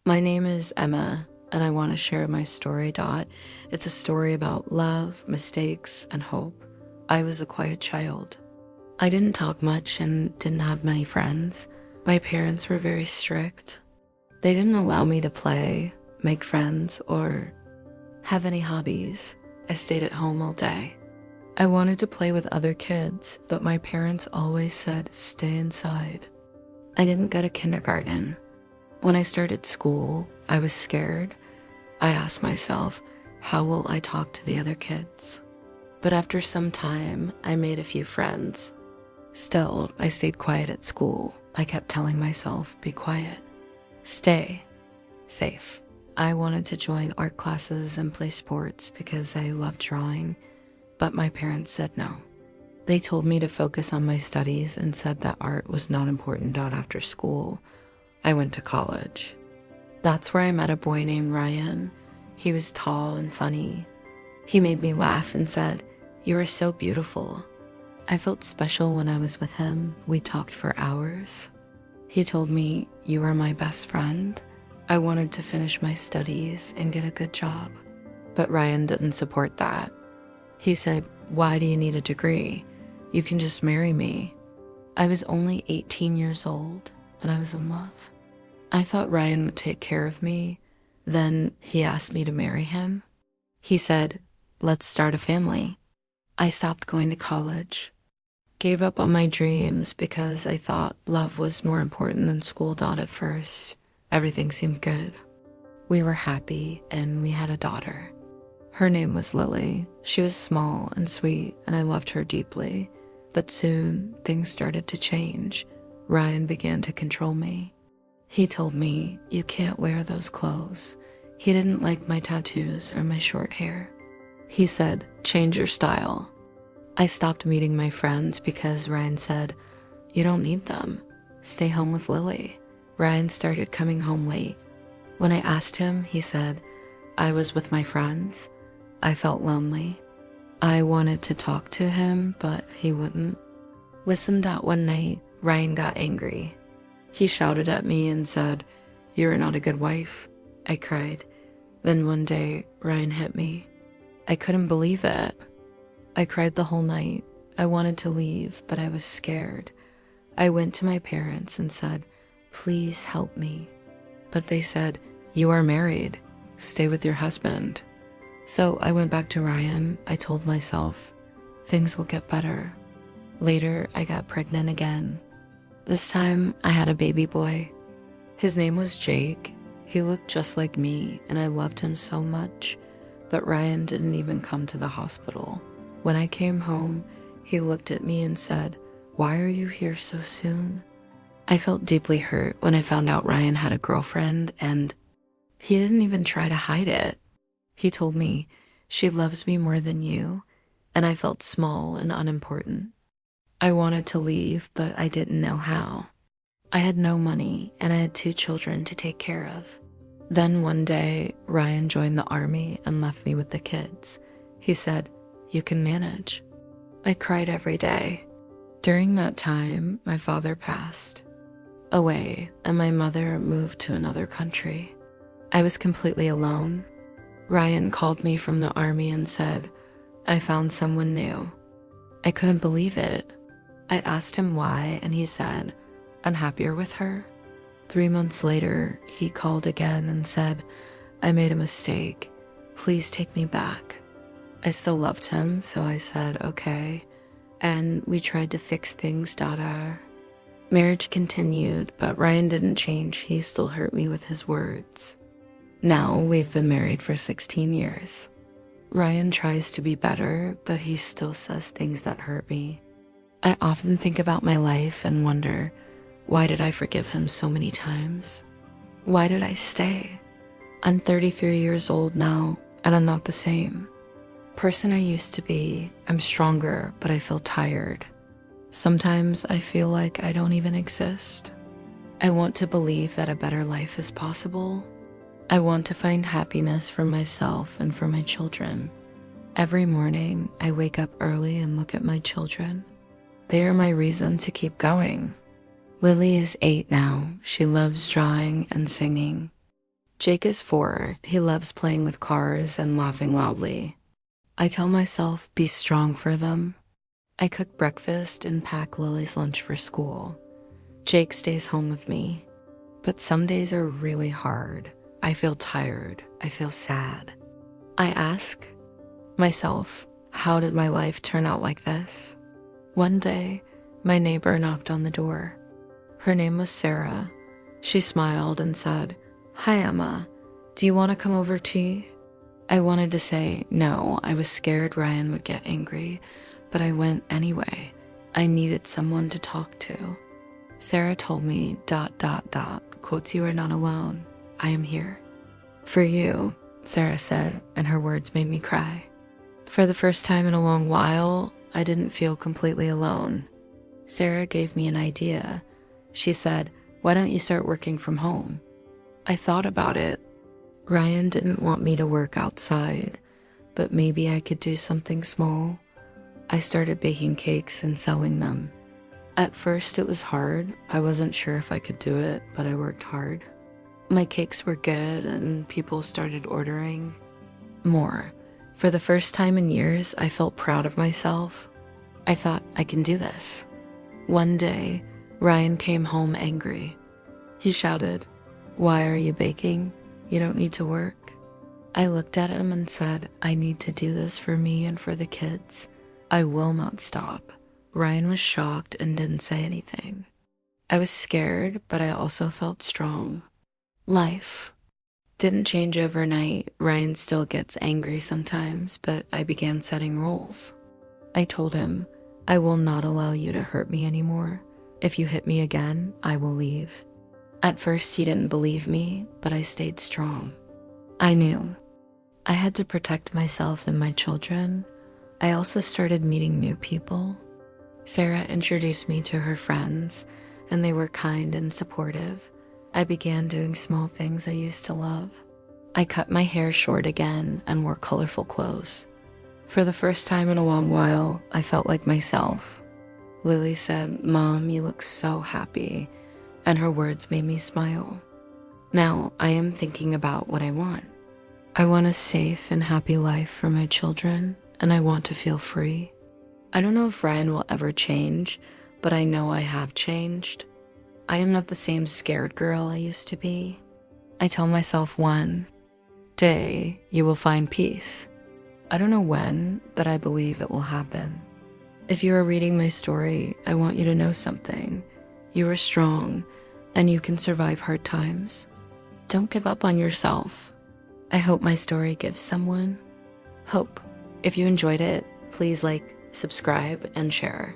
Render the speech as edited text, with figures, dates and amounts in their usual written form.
My name is Emma, and I want to share my story. It's a story about love, mistakes, and hope. I was a quiet child. I didn't talk much and didn't have many friends. My parents were very strict. They didn't allow me to play, make friends, or have any hobbies. I stayed at home all day. I wanted to play with other kids, but my parents always said, stay inside. I didn't go to kindergarten. When I started school, I was scared. I asked myself, how will I talk to the other kids? But after some time, I made a few friends. Still, I stayed quiet at school. I kept telling myself, be quiet. Stay safe. I wanted to join art classes and play sports because I loved drawing, but my parents said no. They told me to focus on my studies and said that art was not important after school. I went to college. That's where I met a boy named Ryan. He was tall and funny. He made me laugh and said, you are so beautiful. I felt special when I was with him. We talked for hours. He told me, you are my best friend. I wanted to finish my studies and get a good job. But Ryan didn't support that. He said, why do you need a degree? You can just marry me. I was only 18 years old and I was in love. I thought Ryan would take care of me. Then he asked me to marry him. He said, let's start a family. I stopped going to college, gave up on my dreams because I thought love was more important than school. At first, everything seemed good. We were happy and we had a daughter. Her name was Lily. She was small and sweet and I loved her deeply. But soon things started to change. Ryan began to control me. He told me, you can't wear those clothes. He didn't like my tattoos or my short hair. He said, change your style. I stopped meeting my friends because Ryan said, you don't need them. Stay home with Lily. Ryan started coming home late. When I asked him, he said, I was with my friends. I felt lonely. I wanted to talk to him, but he wouldn't. With some doubt one night, Ryan got angry. He shouted at me and said, you're not a good wife. I cried. Then one day, Ryan hit me. I couldn't believe it. I cried the whole night. I wanted to leave, but I was scared. I went to my parents and said, please help me. But they said, you are married. Stay with your husband. So I went back to Ryan. I told myself, things will get better. Later, I got pregnant again. This time, I had a baby boy. His name was Jake. He looked just like me, and I loved him so much. But Ryan didn't even come to the hospital. When I came home, he looked at me and said, why are you here so soon? I felt deeply hurt when I found out Ryan had a girlfriend, and he didn't even try to hide it. He told me, she loves me more than you, and I felt small and unimportant. I wanted to leave, but I didn't know how. I had no money, and I had 2 children to take care of. Then one day, Ryan joined the army and left me with the kids. He said, you can manage. I cried every day. During that time, my father passed away, and my mother moved to another country. I was completely alone. Ryan called me from the army and said, I found someone new. I couldn't believe it. I asked him why, and he said, I'm happier with her. 3 months later, he called again and said, I made a mistake. Please take me back. I still loved him, so I said, okay. And we tried to fix things. Marriage continued, but Ryan didn't change. He still hurt me with his words. Now we've been married for 16 years. Ryan tries to be better, but he still says things that hurt me. I often think about my life and wonder, why did I forgive him so many times? Why did I stay? I'm 33 years old now, and I'm not the same person I used to be. I'm stronger, but I feel tired. Sometimes I feel like I don't even exist. I want to believe that a better life is possible. I want to find happiness for myself and for my children. Every morning, I wake up early and look at my children. They are my reason to keep going. Lily is 8 now. She loves drawing and singing. Jake is 4. He loves playing with cars and laughing loudly. I tell myself, be strong for them. I cook breakfast and pack Lily's lunch for school. Jake stays home with me. But some days are really hard. I feel tired. I feel sad. I ask myself, how did my life turn out like this? One day, my neighbor knocked on the door. Her name was Sarah. She smiled and said, "Hi, Emma. Do you want to come over tea?" I wanted to say no. I was scared Ryan would get angry, but I went anyway. I needed someone to talk to. Sarah told me, ... quotes, "You are not alone. I am here." "For you," Sarah said, and her words made me cry. For the first time in a long while, I didn't feel completely alone. Sarah gave me an idea. She said, "Why don't you start working from home?" I thought about it. Ryan didn't want me to work outside, but maybe I could do something small. I started baking cakes and selling them. At first it was hard. I wasn't sure if I could do it, but I worked hard. My cakes were good and people started ordering more. For the first time in years, I felt proud of myself. I thought, I can do this. One day, Ryan came home angry. He shouted, "Why are you baking? You don't need to work." I looked at him and said, "I need to do this for me and for the kids. I will not stop." Ryan was shocked and didn't say anything. I was scared, but I also felt strong. Life didn't change overnight. Ryan still gets angry sometimes, but I began setting rules. I told him, "I will not allow you to hurt me anymore. If you hit me again, I will leave." At first he didn't believe me, but I stayed strong. I knew I had to protect myself and my children. I also started meeting new people. Sarah introduced me to her friends, and they were kind and supportive. I began doing small things I used to love. I cut my hair short again and wore colorful clothes. For the first time in a long while, I felt like myself. Lily said, "Mom, you look so happy," and her words made me smile. Now I am thinking about what I want. I want a safe and happy life for my children, and I want to feel free. I don't know if Ryan will ever change, but I know I have changed. I am not the same scared girl I used to be. I tell myself one day you will find peace. I don't know when, but I believe it will happen. If you are reading my story, I want you to know something. You are strong, and you can survive hard times. Don't give up on yourself. I hope my story gives someone hope. If you enjoyed it, please like, subscribe, and share.